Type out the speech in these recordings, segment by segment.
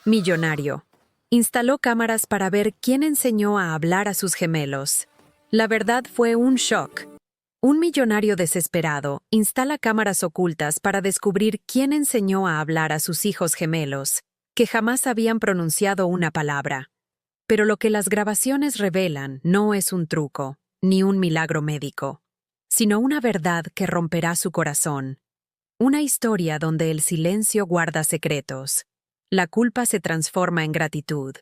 Millonario. Instaló cámaras para ver quién enseñó a hablar a sus gemelos. La verdad fue un shock. Un millonario desesperado instala cámaras ocultas para descubrir quién enseñó a hablar a sus hijos gemelos, que jamás habían pronunciado una palabra. Pero lo que las grabaciones revelan no es un truco, ni un milagro médico, sino una verdad que romperá su corazón. Una historia donde el silencio guarda secretos, la culpa se transforma en gratitud,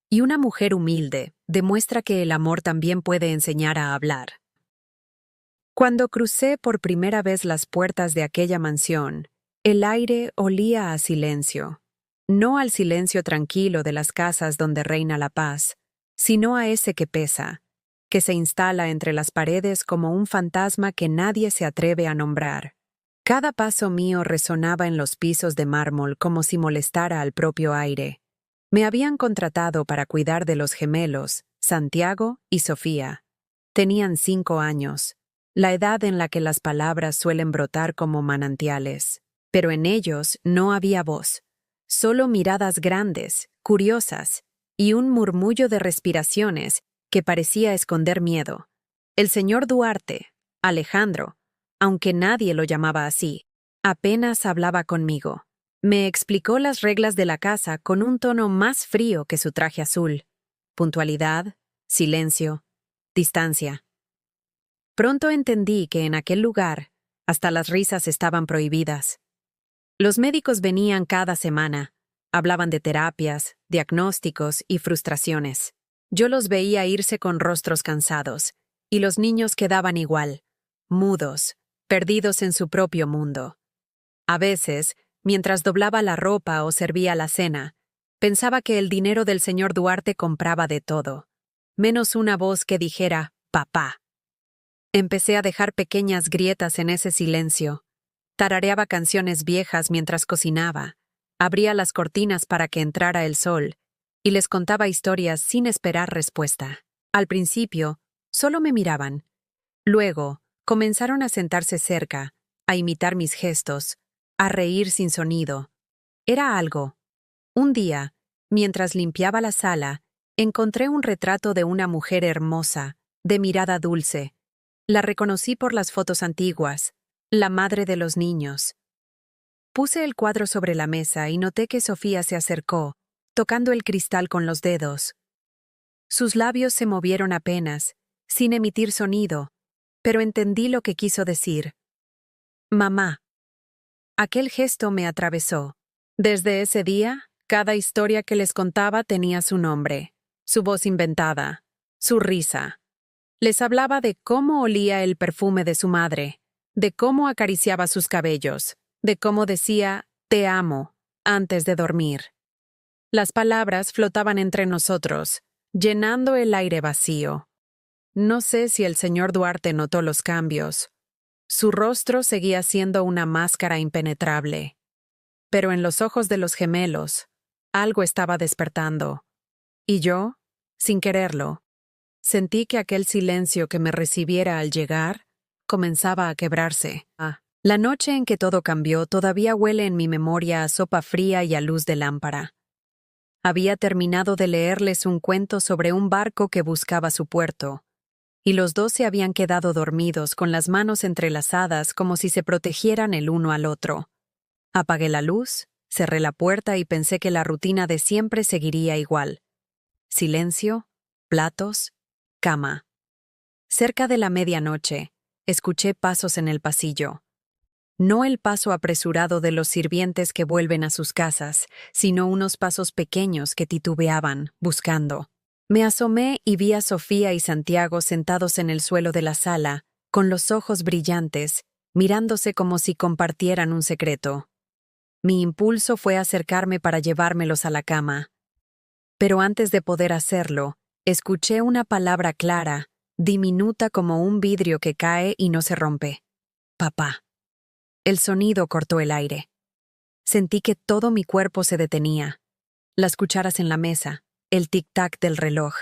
y una mujer humilde demuestra que el amor también puede enseñar a hablar. Cuando crucé por primera vez las puertas de aquella mansión, el aire olía a silencio. No al silencio tranquilo de las casas donde reina la paz, sino a ese que pesa, que se instala entre las paredes como un fantasma que nadie se atreve a nombrar. Cada paso mío resonaba en los pisos de mármol como si molestara al propio aire. Me habían contratado para cuidar de los gemelos, Santiago y Sofía. Tenían 5 años, la edad en la que las palabras suelen brotar como manantiales. Pero en ellos no había voz, solo miradas grandes, curiosas, y un murmullo de respiraciones que parecía esconder miedo. El señor Duarte, Alejandro, aunque nadie lo llamaba así, apenas hablaba conmigo. Me explicó las reglas de la casa con un tono más frío que su traje azul. Puntualidad, silencio, distancia. Pronto entendí que en aquel lugar hasta las risas estaban prohibidas. Los médicos venían cada semana, hablaban de terapias, diagnósticos y frustraciones. Yo los veía irse con rostros cansados, y los niños quedaban igual, mudos, perdidos en su propio mundo. A veces, mientras doblaba la ropa o servía la cena, pensaba que el dinero del señor Duarte compraba de todo, menos una voz que dijera «papá». Empecé a dejar pequeñas grietas en ese silencio. Tarareaba canciones viejas mientras cocinaba, abría las cortinas para que entrara el sol, y les contaba historias sin esperar respuesta. Al principio, solo me miraban. Luego, comenzaron a sentarse cerca, a imitar mis gestos, a reír sin sonido. Era algo. Un día, mientras limpiaba la sala, encontré un retrato de una mujer hermosa, de mirada dulce. La reconocí por las fotos antiguas, la madre de los niños. Puse el cuadro sobre la mesa y noté que Sofía se acercó, tocando el cristal con los dedos. Sus labios se movieron apenas, sin emitir sonido, pero entendí lo que quiso decir. Mamá. Aquel gesto me atravesó. Desde ese día, cada historia que les contaba tenía su nombre, su voz inventada, su risa. Les hablaba de cómo olía el perfume de su madre, de cómo acariciaba sus cabellos, de cómo decía «te amo» antes de dormir. Las palabras flotaban entre nosotros, llenando el aire vacío. No sé si el señor Duarte notó los cambios. Su rostro seguía siendo una máscara impenetrable. Pero en los ojos de los gemelos, algo estaba despertando. Y yo, sin quererlo, sentí que aquel silencio que me recibiera al llegar comenzaba a quebrarse. La noche en que todo cambió todavía huele en mi memoria a sopa fría y a luz de lámpara. Había terminado de leerles un cuento sobre un barco que buscaba su puerto, y los dos se habían quedado dormidos con las manos entrelazadas como si se protegieran el uno al otro. Apagué la luz, cerré la puerta y pensé que la rutina de siempre seguiría igual. Silencio, platos, cama. Cerca de la medianoche, escuché pasos en el pasillo. No el paso apresurado de los sirvientes que vuelven a sus casas, sino unos pasos pequeños que titubeaban, buscando. Me asomé y vi a Sofía y Santiago sentados en el suelo de la sala, con los ojos brillantes, mirándose como si compartieran un secreto. Mi impulso fue acercarme para llevármelos a la cama. Pero antes de poder hacerlo, escuché una palabra clara, diminuta como un vidrio que cae y no se rompe. Papá. El sonido cortó el aire. Sentí que todo mi cuerpo se detenía. Las cucharas en la mesa, el tic-tac del reloj,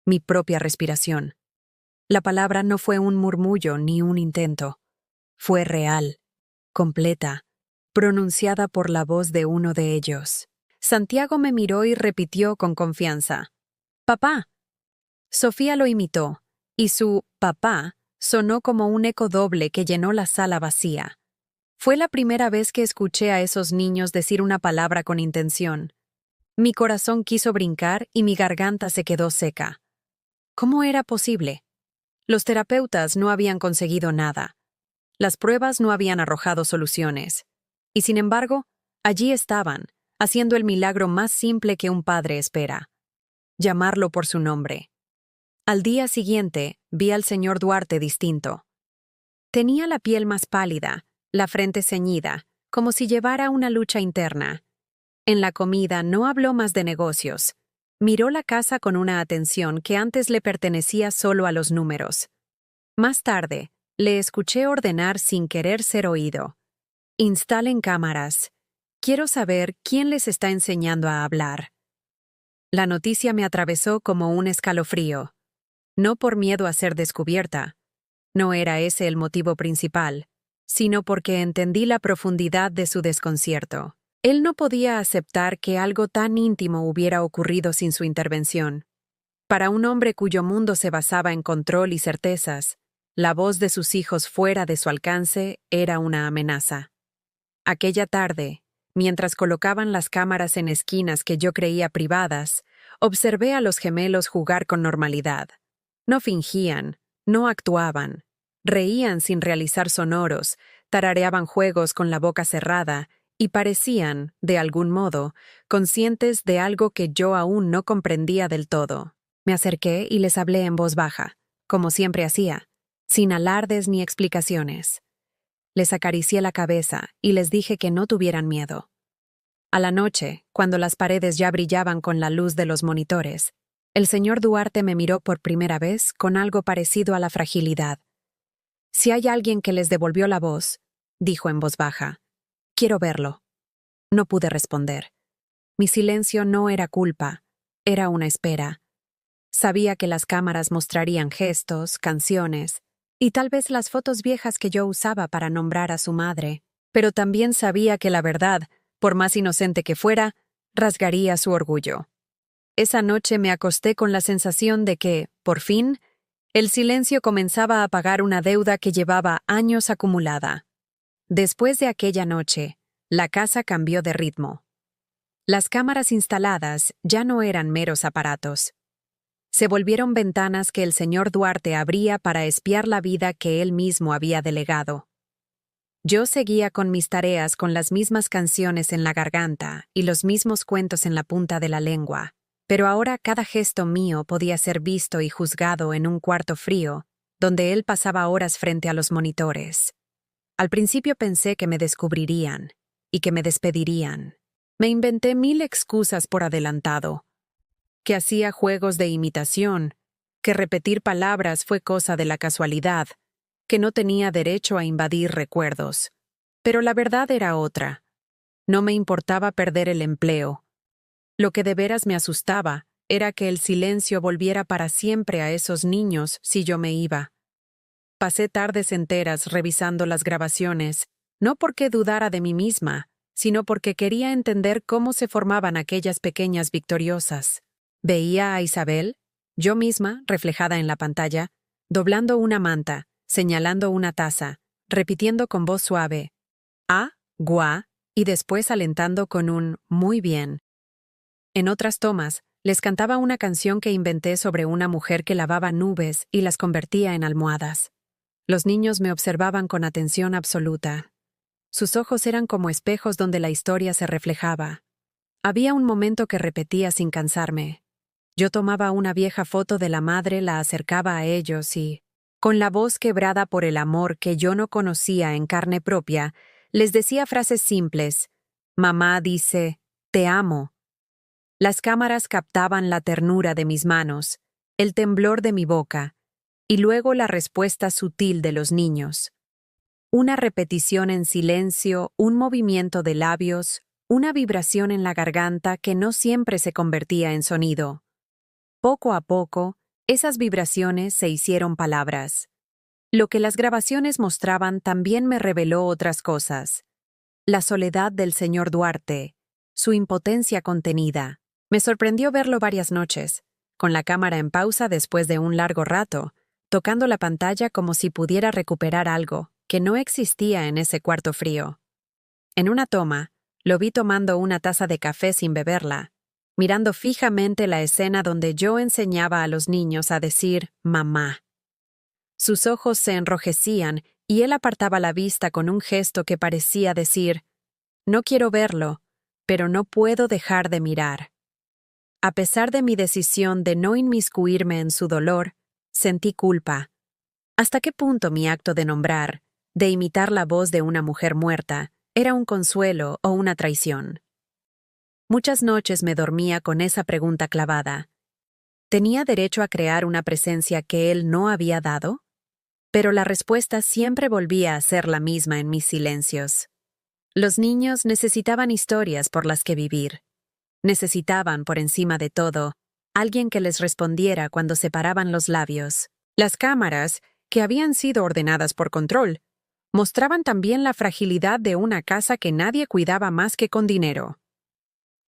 mi propia respiración. La palabra no fue un murmullo ni un intento. Fue real, completa, pronunciada por la voz de uno de ellos. Santiago me miró y repitió con confianza: «Papá». Sofía lo imitó, y su «papá» sonó como un eco doble que llenó la sala vacía. Fue la primera vez que escuché a esos niños decir una palabra con intención. Mi corazón quiso brincar y mi garganta se quedó seca. ¿Cómo era posible? Los terapeutas no habían conseguido nada. Las pruebas no habían arrojado soluciones. Y sin embargo, allí estaban, haciendo el milagro más simple que un padre espera: llamarlo por su nombre. Al día siguiente, vi al señor Duarte distinto. Tenía la piel más pálida, la frente ceñida, como si llevara una lucha interna. En la comida no habló más de negocios. Miró la casa con una atención que antes le pertenecía solo a los números. Más tarde, le escuché ordenar sin querer ser oído: «Instalen cámaras. Quiero saber quién les está enseñando a hablar». La noticia me atravesó como un escalofrío. No por miedo a ser descubierta. No era ese el motivo principal, sino porque entendí la profundidad de su desconcierto. Él no podía aceptar que algo tan íntimo hubiera ocurrido sin su intervención. Para un hombre cuyo mundo se basaba en control y certezas, la voz de sus hijos fuera de su alcance era una amenaza. Aquella tarde, mientras colocaban las cámaras en esquinas que yo creía privadas, observé a los gemelos jugar con normalidad. No fingían, no actuaban, reían sin realizar sonoros, tarareaban juegos con la boca cerrada y parecían, de algún modo, conscientes de algo que yo aún no comprendía del todo. Me acerqué y les hablé en voz baja, como siempre hacía, sin alardes ni explicaciones. Les acaricié la cabeza y les dije que no tuvieran miedo. A la noche, cuando las paredes ya brillaban con la luz de los monitores, el señor Duarte me miró por primera vez con algo parecido a la fragilidad. «Si hay alguien que les devolvió la voz», dijo en voz baja, «quiero verlo». No pude responder. Mi silencio no era culpa, era una espera. Sabía que las cámaras mostrarían gestos, canciones, y tal vez las fotos viejas que yo usaba para nombrar a su madre, pero también sabía que la verdad, por más inocente que fuera, rasgaría su orgullo. Esa noche me acosté con la sensación de que, por fin, el silencio comenzaba a pagar una deuda que llevaba años acumulada. Después de aquella noche, la casa cambió de ritmo. Las cámaras instaladas ya no eran meros aparatos. Se volvieron ventanas que el señor Duarte abría para espiar la vida que él mismo había delegado. Yo seguía con mis tareas con las mismas canciones en la garganta y los mismos cuentos en la punta de la lengua, pero ahora cada gesto mío podía ser visto y juzgado en un cuarto frío, donde él pasaba horas frente a los monitores. Al principio pensé que me descubrirían y que me despedirían. Me inventé 1000 excusas por adelantado. Que hacía juegos de imitación, que repetir palabras fue cosa de la casualidad, que no tenía derecho a invadir recuerdos. Pero la verdad era otra. No me importaba perder el empleo. Lo que de veras me asustaba era que el silencio volviera para siempre a esos niños si yo me iba. Pasé tardes enteras revisando las grabaciones, no porque dudara de mí misma, sino porque quería entender cómo se formaban aquellas pequeñas victoriosas. Veía a Isabel, yo misma, reflejada en la pantalla, doblando una manta, señalando una taza, repitiendo con voz suave, «Ah, guá», y después alentando con un «muy bien». En otras tomas, les cantaba una canción que inventé sobre una mujer que lavaba nubes y las convertía en almohadas. Los niños me observaban con atención absoluta. Sus ojos eran como espejos donde la historia se reflejaba. Había un momento que repetía sin cansarme. Yo tomaba una vieja foto de la madre, la acercaba a ellos y, con la voz quebrada por el amor que yo no conocía en carne propia, les decía frases simples. «Mamá dice, te amo». Las cámaras captaban la ternura de mis manos, el temblor de mi boca, y luego la respuesta sutil de los niños. Una repetición en silencio, un movimiento de labios, una vibración en la garganta que no siempre se convertía en sonido. Poco a poco, esas vibraciones se hicieron palabras. Lo que las grabaciones mostraban también me reveló otras cosas. La soledad del señor Duarte, su impotencia contenida. Me sorprendió verlo varias noches, con la cámara en pausa después de un largo rato, tocando la pantalla como si pudiera recuperar algo que no existía en ese cuarto frío. En una toma, lo vi tomando una taza de café sin beberla, mirando fijamente la escena donde yo enseñaba a los niños a decir «mamá». Sus ojos se enrojecían y él apartaba la vista con un gesto que parecía decir «no quiero verlo, pero no puedo dejar de mirar». A pesar de mi decisión de no inmiscuirme en su dolor, sentí culpa. ¿Hasta qué punto mi acto de nombrar, de imitar la voz de una mujer muerta, era un consuelo o una traición? Muchas noches me dormía con esa pregunta clavada. ¿Tenía derecho a crear una presencia que él no había dado? Pero la respuesta siempre volvía a ser la misma en mis silencios. Los niños necesitaban historias por las que vivir. Necesitaban, por encima de todo, alguien que les respondiera cuando separaban los labios. Las cámaras, que habían sido ordenadas por control, mostraban también la fragilidad de una casa que nadie cuidaba más que con dinero.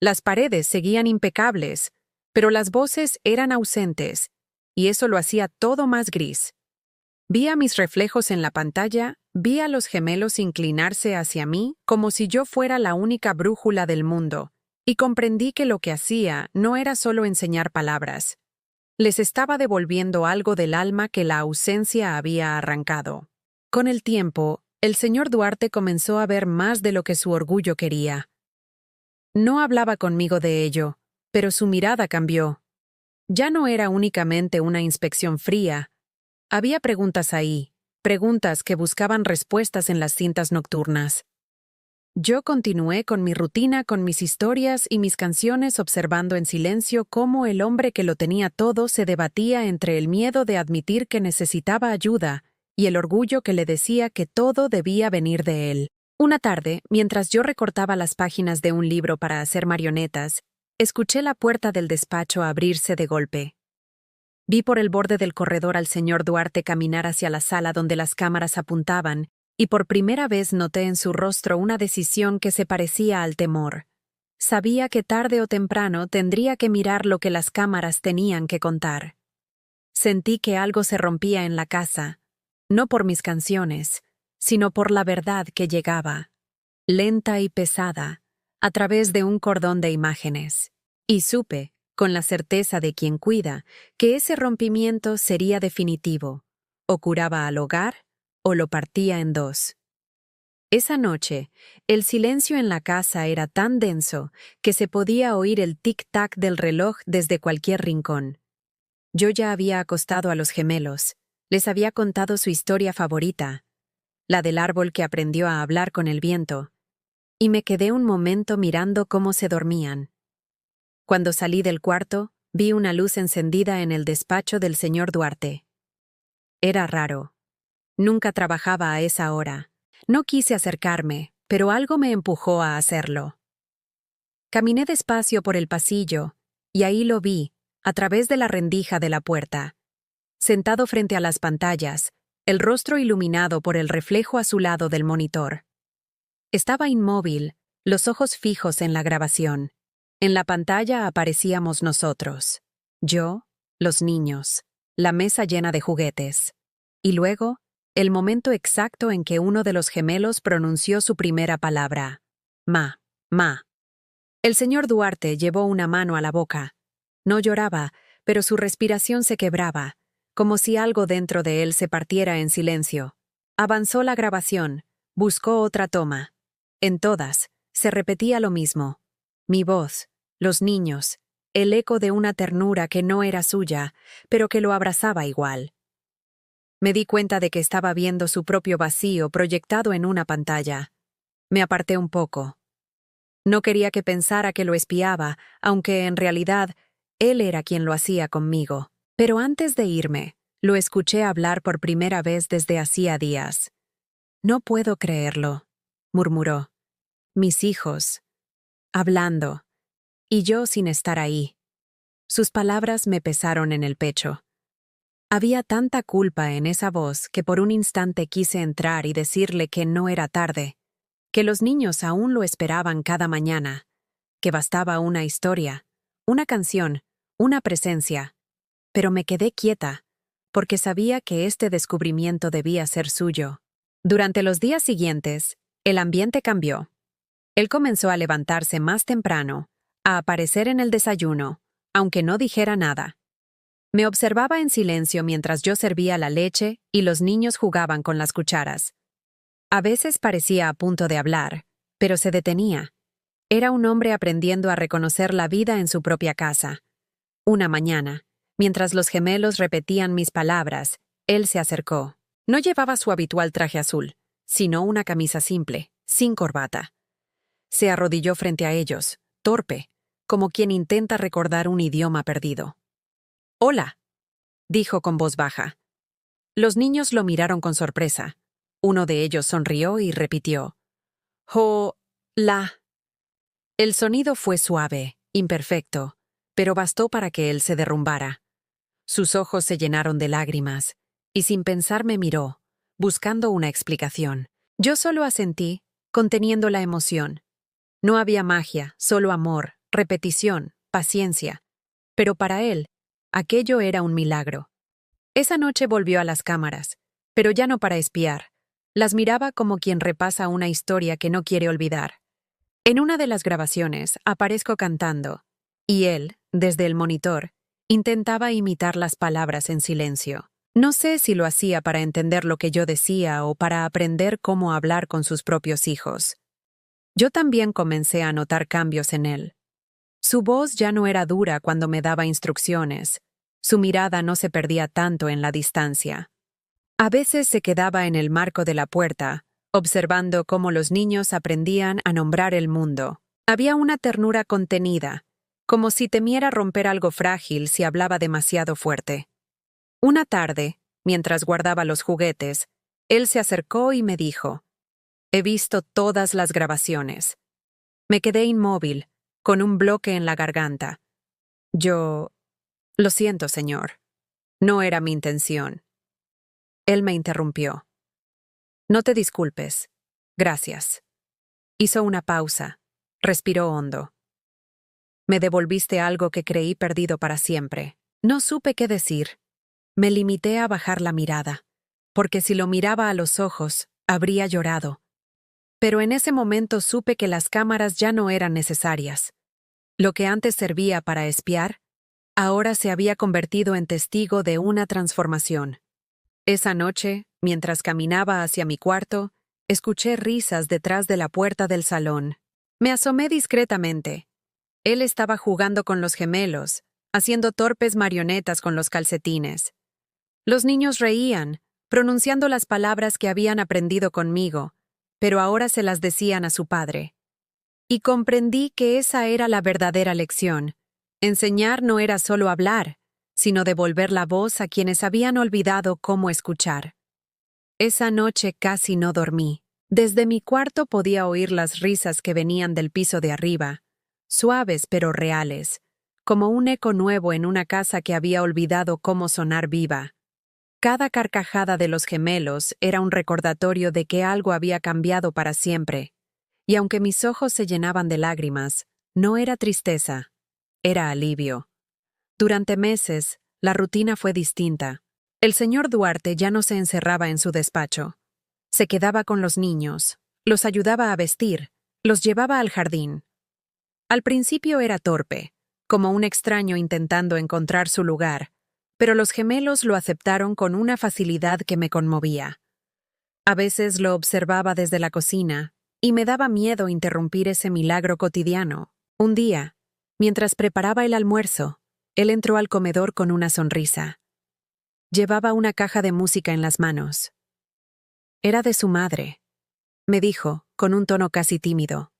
Las paredes seguían impecables, pero las voces eran ausentes, y eso lo hacía todo más gris. Vi a mis reflejos en la pantalla, vi a los gemelos inclinarse hacia mí como si yo fuera la única brújula del mundo, y comprendí que lo que hacía no era solo enseñar palabras. Les estaba devolviendo algo del alma que la ausencia había arrancado. Con el tiempo, el señor Duarte comenzó a ver más de lo que su orgullo quería. No hablaba conmigo de ello, pero su mirada cambió. Ya no era únicamente una inspección fría. Había preguntas ahí, preguntas que buscaban respuestas en las cintas nocturnas. Yo continué con mi rutina, con mis historias y mis canciones, observando en silencio cómo el hombre que lo tenía todo se debatía entre el miedo de admitir que necesitaba ayuda y el orgullo que le decía que todo debía venir de él. Una tarde, mientras yo recortaba las páginas de un libro para hacer marionetas, escuché la puerta del despacho abrirse de golpe. Vi por el borde del corredor al señor Duarte caminar hacia la sala donde las cámaras apuntaban, y por primera vez noté en su rostro una decisión que se parecía al temor. Sabía que tarde o temprano tendría que mirar lo que las cámaras tenían que contar. Sentí que algo se rompía en la casa, no por mis canciones, sino por la verdad que llegaba, lenta y pesada, a través de un cordón de imágenes. Y supe, con la certeza de quien cuida, que ese rompimiento sería definitivo, o curaba al hogar, o lo partía en dos. Esa noche, el silencio en la casa era tan denso que se podía oír el tic-tac del reloj desde cualquier rincón. Yo ya había acostado a los gemelos, les había contado su historia favorita, la del árbol que aprendió a hablar con el viento, y me quedé un momento mirando cómo se dormían. Cuando salí del cuarto, vi una luz encendida en el despacho del señor Duarte. Era raro. Nunca trabajaba a esa hora. No quise acercarme, pero algo me empujó a hacerlo. Caminé despacio por el pasillo, y ahí lo vi, a través de la rendija de la puerta. Sentado frente a las pantallas, el rostro iluminado por el reflejo azulado del monitor. Estaba inmóvil, los ojos fijos en la grabación. En la pantalla aparecíamos nosotros. Yo, los niños, la mesa llena de juguetes. Y luego, el momento exacto en que uno de los gemelos pronunció su primera palabra. Ma. El señor Duarte llevó una mano a la boca. No lloraba, pero su respiración se quebraba, como si algo dentro de él se partiera en silencio. Avanzó la grabación, buscó otra toma. En todas, se repetía lo mismo. Mi voz, los niños, el eco de una ternura que no era suya, pero que lo abrazaba igual. Me di cuenta de que estaba viendo su propio vacío proyectado en una pantalla. Me aparté un poco. No quería que pensara que lo espiaba, aunque en realidad él era quien lo hacía conmigo. Pero antes de irme, lo escuché hablar por primera vez desde hacía días. «No puedo creerlo», murmuró. «Mis hijos. Hablando. Y yo sin estar ahí». Sus palabras me pesaron en el pecho. Había tanta culpa en esa voz que por un instante quise entrar y decirle que no era tarde, que los niños aún lo esperaban cada mañana, que bastaba una historia, una canción, una presencia. Pero me quedé quieta, porque sabía que este descubrimiento debía ser suyo. Durante los días siguientes, el ambiente cambió. Él comenzó a levantarse más temprano, a aparecer en el desayuno, aunque no dijera nada. Me observaba en silencio mientras yo servía la leche y los niños jugaban con las cucharas. A veces parecía a punto de hablar, pero se detenía. Era un hombre aprendiendo a reconocer la vida en su propia casa. Una mañana, mientras los gemelos repetían mis palabras, él se acercó. No llevaba su habitual traje azul, sino una camisa simple, sin corbata. Se arrodilló frente a ellos, torpe, como quien intenta recordar un idioma perdido. «Hola», dijo con voz baja. Los niños lo miraron con sorpresa. Uno de ellos sonrió y repitió. «Hola». El sonido fue suave, imperfecto, pero bastó para que él se derrumbara. Sus ojos se llenaron de lágrimas, y sin pensar me miró, buscando una explicación. Yo solo asentí, conteniendo la emoción. No había magia, solo amor, repetición, paciencia. Pero para él, aquello era un milagro. Esa noche volvió a las cámaras, pero ya no para espiar. Las miraba como quien repasa una historia que no quiere olvidar. En una de las grabaciones aparezco cantando, y él, desde el monitor, intentaba imitar las palabras en silencio. No sé si lo hacía para entender lo que yo decía o para aprender cómo hablar con sus propios hijos. Yo también comencé a notar cambios en él. Su voz ya no era dura cuando me daba instrucciones. Su mirada no se perdía tanto en la distancia. A veces se quedaba en el marco de la puerta, observando cómo los niños aprendían a nombrar el mundo. Había una ternura contenida, como si temiera romper algo frágil si hablaba demasiado fuerte. Una tarde, mientras guardaba los juguetes, él se acercó y me dijo: «He visto todas las grabaciones». Me quedé inmóvil, con un bloque en la garganta. Lo siento, señor. No era mi intención». Él me interrumpió. «No te disculpes. Gracias». Hizo una pausa. Respiró hondo. «Me devolviste algo que creí perdido para siempre». No supe qué decir. Me limité a bajar la mirada, porque si lo miraba a los ojos, habría llorado. Pero en ese momento supe que las cámaras ya no eran necesarias. Lo que antes servía para espiar, ahora se había convertido en testigo de una transformación. Esa noche, mientras caminaba hacia mi cuarto, escuché risas detrás de la puerta del salón. Me asomé discretamente. Él estaba jugando con los gemelos, haciendo torpes marionetas con los calcetines. Los niños reían, pronunciando las palabras que habían aprendido conmigo, pero ahora se las decían a su padre. Y comprendí que esa era la verdadera lección. Enseñar no era solo hablar, sino devolver la voz a quienes habían olvidado cómo escuchar. Esa noche casi no dormí. Desde mi cuarto podía oír las risas que venían del piso de arriba, suaves pero reales, como un eco nuevo en una casa que había olvidado cómo sonar viva. Cada carcajada de los gemelos era un recordatorio de que algo había cambiado para siempre, y aunque mis ojos se llenaban de lágrimas, no era tristeza, era alivio. Durante meses, la rutina fue distinta. El señor Duarte ya no se encerraba en su despacho. Se quedaba con los niños, los ayudaba a vestir, los llevaba al jardín. Al principio era torpe, como un extraño intentando encontrar su lugar, pero los gemelos lo aceptaron con una facilidad que me conmovía. A veces lo observaba desde la cocina, y me daba miedo interrumpir ese milagro cotidiano. Un día, mientras preparaba el almuerzo, él entró al comedor con una sonrisa. Llevaba una caja de música en las manos. Era de su madre, me dijo, con un tono casi tímido.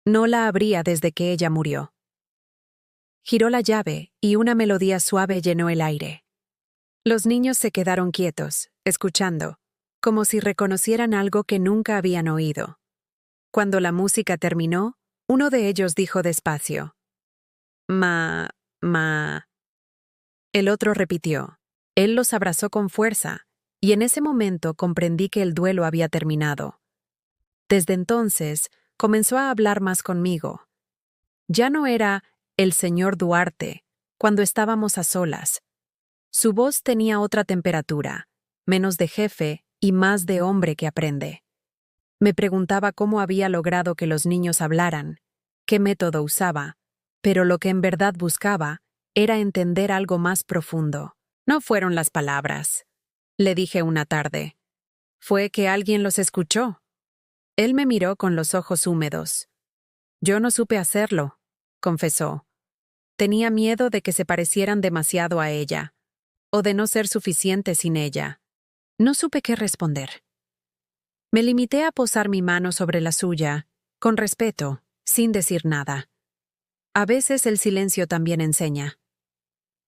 No la abría desde que ella murió. Giró la llave y una melodía suave llenó el aire. Los niños se quedaron quietos, escuchando, como si reconocieran algo que nunca habían oído. Cuando la música terminó, uno de ellos dijo despacio: Ma. El otro repitió. Él los abrazó con fuerza, y en ese momento comprendí que el duelo había terminado. Desde entonces, comenzó a hablar más conmigo. Ya no era el señor Duarte cuando estábamos a solas. Su voz tenía otra temperatura, menos de jefe y más de hombre que aprende. Me preguntaba cómo había logrado que los niños hablaran, qué método usaba, pero lo que en verdad buscaba era entender algo más profundo. No fueron las palabras, le dije una tarde. Fue que alguien los escuchó. Él me miró con los ojos húmedos. Yo no supe hacerlo, confesó. Tenía miedo de que se parecieran demasiado a ella, o de no ser suficiente sin ella. No supe qué responder. Me limité a posar mi mano sobre la suya, con respeto, sin decir nada. A veces el silencio también enseña.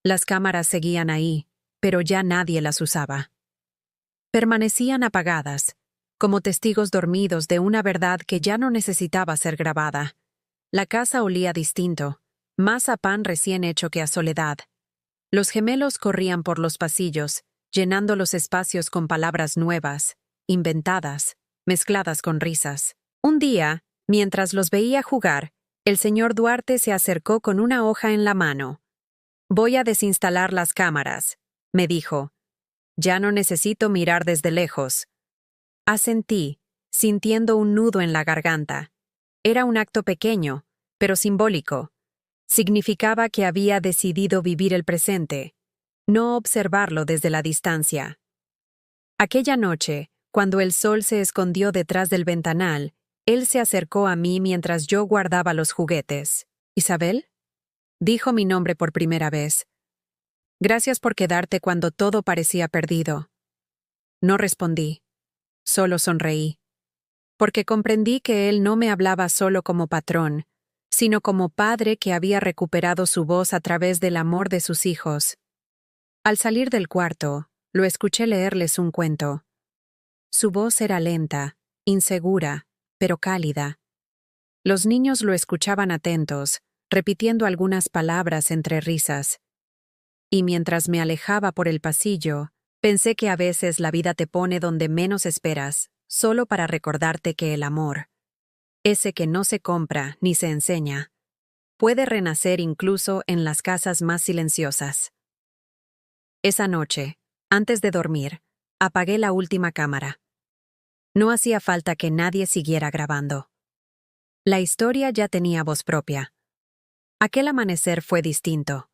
Las cámaras seguían ahí, pero ya nadie las usaba. Permanecían apagadas, como testigos dormidos de una verdad que ya no necesitaba ser grabada. La casa olía distinto, más a pan recién hecho que a soledad. Los gemelos corrían por los pasillos, llenando los espacios con palabras nuevas, inventadas, mezcladas con risas. Un día, mientras los veía jugar, el señor Duarte se acercó con una hoja en la mano. «Voy a desinstalar las cámaras», me dijo. «Ya no necesito mirar desde lejos». Asentí, sintiendo un nudo en la garganta. Era un acto pequeño, pero simbólico. Significaba que había decidido vivir el presente, no observarlo desde la distancia. Aquella noche, cuando el sol se escondió detrás del ventanal, él se acercó a mí mientras yo guardaba los juguetes. «¿Isabel?», dijo mi nombre por primera vez. «Gracias por quedarte cuando todo parecía perdido». No respondí, solo sonreí, porque comprendí que él no me hablaba solo como patrón, sino como padre que había recuperado su voz a través del amor de sus hijos. Al salir del cuarto, lo escuché leerles un cuento. Su voz era lenta, insegura, pero cálida. Los niños lo escuchaban atentos, repitiendo algunas palabras entre risas. Y mientras me alejaba por el pasillo, pensé que a veces la vida te pone donde menos esperas, solo para recordarte que el amor, ese que no se compra ni se enseña, puede renacer incluso en las casas más silenciosas. Esa noche, antes de dormir, apagué la última cámara. No hacía falta que nadie siguiera grabando. La historia ya tenía voz propia. Aquel amanecer fue distinto.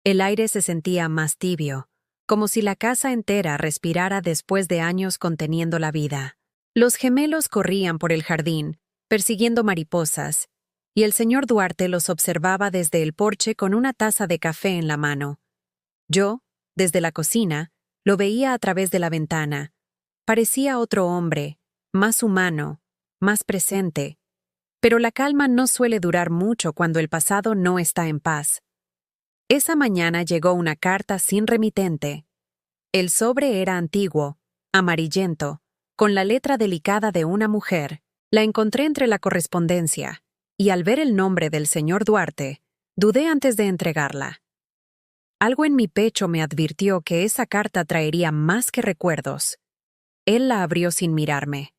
El aire se sentía más tibio, como si la casa entera respirara después de años conteniendo la vida. Los gemelos corrían por el jardín, persiguiendo mariposas, y el señor Duarte los observaba desde el porche con una taza de café en la mano. Yo, desde la cocina, lo veía a través de la ventana. Parecía otro hombre, más humano, más presente. Pero la calma no suele durar mucho cuando el pasado no está en paz. Esa mañana llegó una carta sin remitente. El sobre era antiguo, amarillento, con la letra delicada de una mujer. La encontré entre la correspondencia, y al ver el nombre del señor Duarte, dudé antes de entregarla. Algo en mi pecho me advirtió que esa carta traería más que recuerdos. Él la abrió sin mirarme.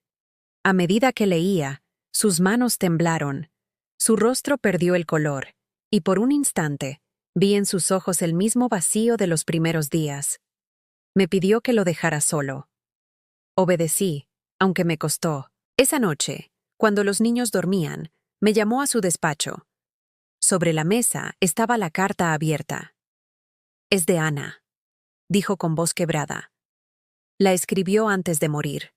A medida que leía, sus manos temblaron, su rostro perdió el color, y por un instante, vi en sus ojos el mismo vacío de los primeros días. Me pidió que lo dejara solo. Obedecí, aunque me costó. Esa noche, cuando los niños dormían, me llamó a su despacho. Sobre la mesa estaba la carta abierta. «Es de Ana», dijo con voz quebrada. La escribió antes de morir.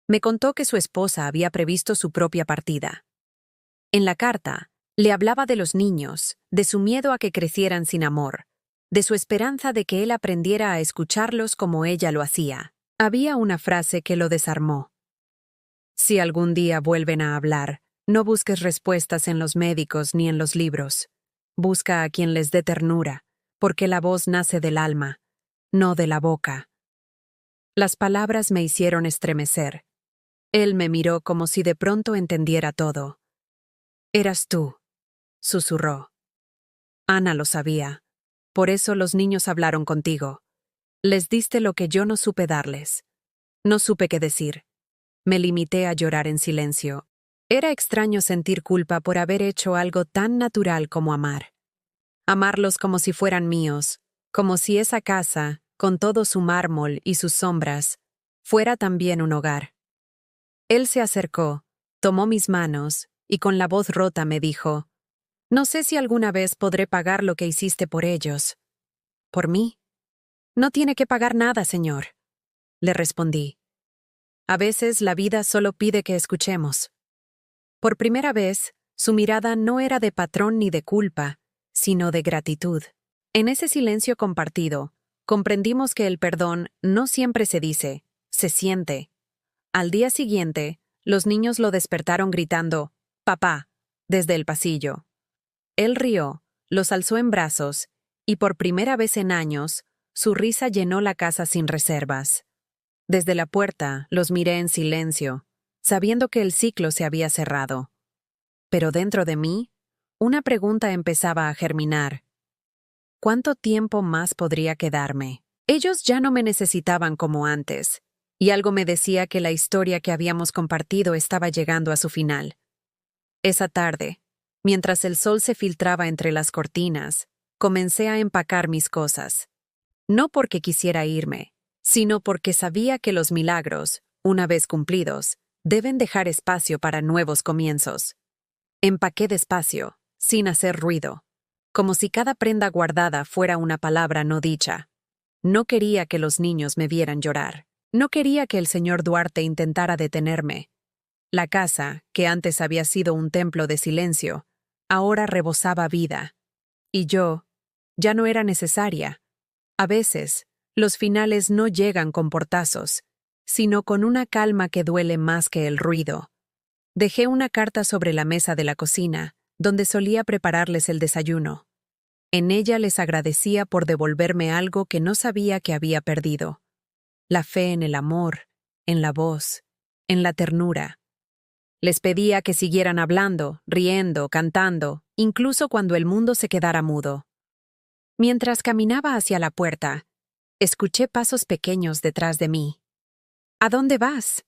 Me contó que su esposa había previsto su propia partida. En la carta, le hablaba de los niños, de su miedo a que crecieran sin amor, de su esperanza de que él aprendiera a escucharlos como ella lo hacía. Había una frase que lo desarmó. «Si algún día vuelven a hablar, no busques respuestas en los médicos ni en los libros. Busca a quien les dé ternura, porque la voz nace del alma, no de la boca». Las palabras me hicieron estremecer. Él me miró como si de pronto entendiera todo. «Eras tú», susurró. «Ana lo sabía. Por eso los niños hablaron contigo. Les diste lo que yo no supe darles. No supe qué decir. Me limité a llorar en silencio. Era extraño sentir culpa por haber hecho algo tan natural como amar. Amarlos como si fueran míos, como si esa casa, con todo su mármol y sus sombras, fuera también un hogar. Él se acercó, tomó mis manos, y con la voz rota me dijo: «No sé si alguna vez podré pagar lo que hiciste por ellos». «¿Por mí? No tiene que pagar nada, señor», le respondí. A veces la vida solo pide que escuchemos. Por primera vez, su mirada no era de patrón ni de culpa, sino de gratitud. En ese silencio compartido, comprendimos que el perdón no siempre se dice, se siente. Al día siguiente, los niños lo despertaron gritando: «Papá», desde el pasillo. Él rió, los alzó en brazos, y por primera vez en años, su risa llenó la casa sin reservas. Desde la puerta los miré en silencio, sabiendo que el ciclo se había cerrado. Pero dentro de mí, una pregunta empezaba a germinar. ¿Cuánto tiempo más podría quedarme? Ellos ya no me necesitaban como antes, y algo me decía que la historia que habíamos compartido estaba llegando a su final. Esa tarde, mientras el sol se filtraba entre las cortinas, comencé a empacar mis cosas. No porque quisiera irme, sino porque sabía que los milagros, una vez cumplidos, deben dejar espacio para nuevos comienzos. Empaqué despacio, sin hacer ruido, como si cada prenda guardada fuera una palabra no dicha. No quería que los niños me vieran llorar. No quería que el señor Duarte intentara detenerme. La casa, que antes había sido un templo de silencio, ahora rebosaba vida. Y yo, ya no era necesaria. A veces, los finales no llegan con portazos, sino con una calma que duele más que el ruido. Dejé una carta sobre la mesa de la cocina, donde solía prepararles el desayuno. En ella les agradecía por devolverme algo que no sabía que había perdido: la fe en el amor, en la voz, en la ternura. Les pedía que siguieran hablando, riendo, cantando, incluso cuando el mundo se quedara mudo. Mientras caminaba hacia la puerta, escuché pasos pequeños detrás de mí. «¿A dónde vas?»,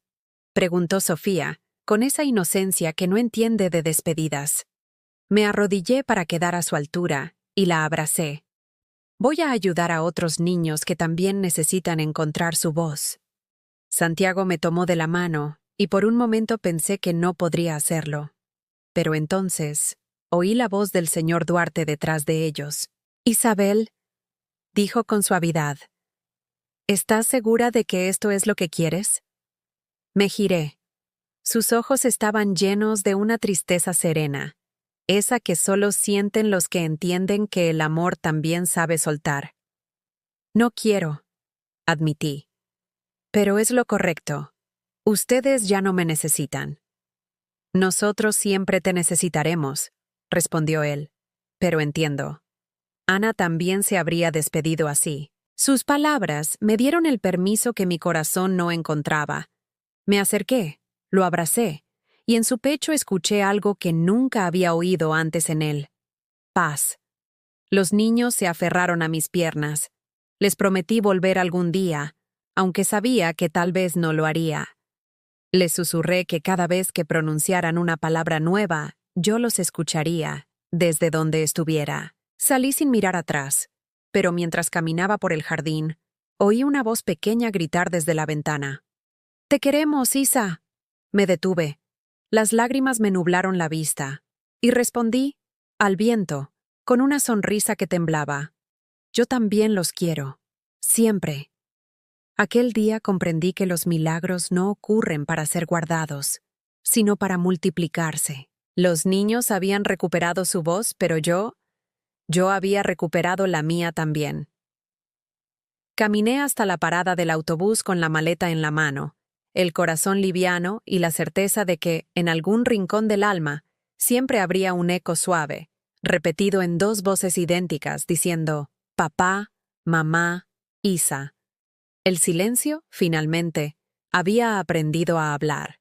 preguntó Sofía, con esa inocencia que no entiende de despedidas. Me arrodillé para quedar a su altura y la abracé. «Voy a ayudar a otros niños que también necesitan encontrar su voz». Santiago me tomó de la mano y por un momento pensé que no podría hacerlo. Pero entonces oí la voz del señor Duarte detrás de ellos. «Isabel», dijo con suavidad, «¿estás segura de que esto es lo que quieres?». Me giré. Sus ojos estaban llenos de una tristeza serena, esa que solo sienten los que entienden que el amor también sabe soltar. «No quiero», admití. «Pero es lo correcto. Ustedes ya no me necesitan». «Nosotros siempre te necesitaremos», respondió él. «Pero entiendo». Ana también se habría despedido así. Sus palabras me dieron el permiso que mi corazón no encontraba. Me acerqué, lo abracé, y en su pecho escuché algo que nunca había oído antes en él: paz. Los niños se aferraron a mis piernas. Les prometí volver algún día, aunque sabía que tal vez no lo haría. Les susurré que cada vez que pronunciaran una palabra nueva, yo los escucharía, desde donde estuviera. Salí sin mirar atrás, pero mientras caminaba por el jardín, oí una voz pequeña gritar desde la ventana: «¡Te queremos, Isa!». Me detuve. Las lágrimas me nublaron la vista, y respondí, al viento, con una sonrisa que temblaba: «Yo también los quiero. Siempre». Aquel día comprendí que los milagros no ocurren para ser guardados, sino para multiplicarse. Los niños habían recuperado su voz, pero yo había recuperado la mía también. Caminé hasta la parada del autobús con la maleta en la mano, el corazón liviano y la certeza de que, en algún rincón del alma, siempre habría un eco suave, repetido en dos voces idénticas, diciendo: «Papá, mamá, Isa». El silencio, finalmente, había aprendido a hablar.